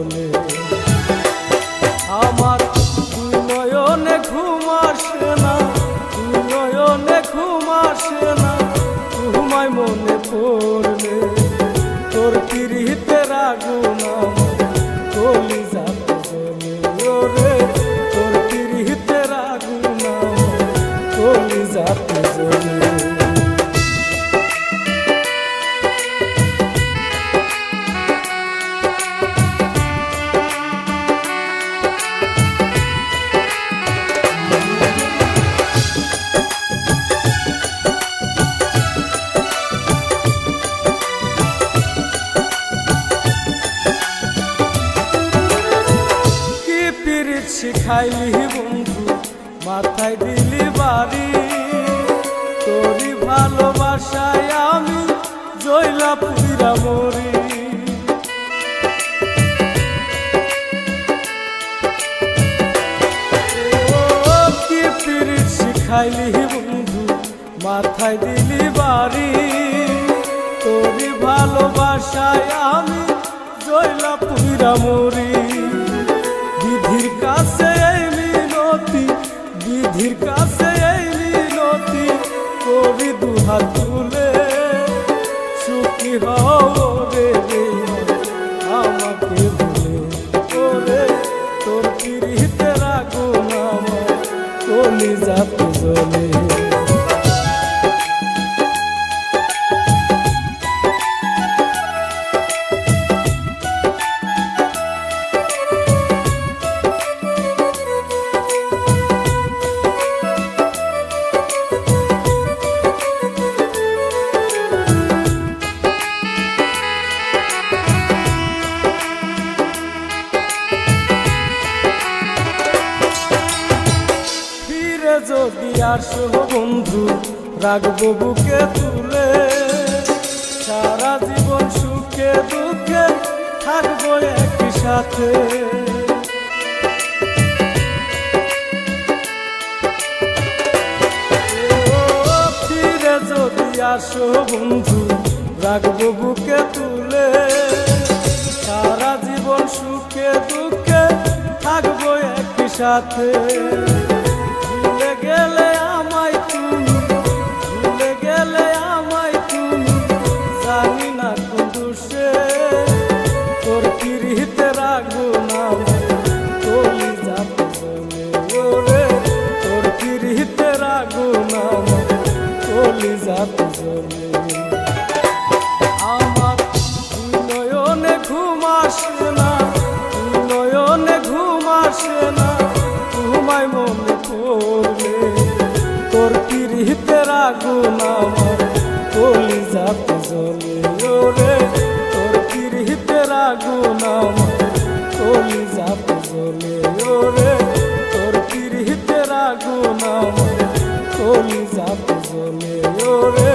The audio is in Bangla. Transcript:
জ্বলে। আমার দুই নয়নে ঘুম আসে না, দুই নয়নে ঘুম আসে না, ঘুমায় মনে পড়লে তোর পিরিতের আগুন আমার কলিজাতে জ্বলে। ওরে তোর পিরিতের আগুন আমার কলিজাতে জ্বলে। শিখাইলি বন্ধু মাথায় দিলি বাড়ি, তোরই ভালোবাসায় আমি জয়লা পুরা মরি। ও কি পিরিত শিখাইলি বন্ধু মাথায় দিলি বাড়ি, তোরই ভালোবাসায় আমি জয়লা পুরা মরি। বিধির কাছে এই মিনতি, বিধির কাছে এই মিনতি করি দুহাত তুলে, সুখী হও রে আমাকে ভুলে। ওরে তোর পিরিতের আগুন আমার কলিজাতে জ্বলে। যদি আসো বন্ধু রাখবো বুকে তুলে, সারা জীবন সুখে দুঃখে থাকবো একই সাথে। ফিরে যদি আসো বন্ধু রাখবো বুকে তুলে, সারা জীবন সুখে দুঃখে থাকবো একই সাথে। ভুলে গেলে আমায় তুমি, ভুলে গেলে আমায় তুমি, জানি না কোন দোষে তোর পিরিতের আগুন আমার কলিজাতে জ্বলে। ওরে তোর পিরিতের আগুন আমার কলিজাতে জ্বলে। আমার দুই নয়নে ঘুম আসে না, দুই নয়নে ঘুম আসে না, ঘুমায় মনে পড়লে তোর পিরিতের আগুন আমার কলিজাতে জ্বলে। ওরে তোর পিরিতের আগুন আমার কলিজাতে জ্বলে। ওরে তোর পিরিতের আগুন আমার কলিজাতে জ্বলে। ওরে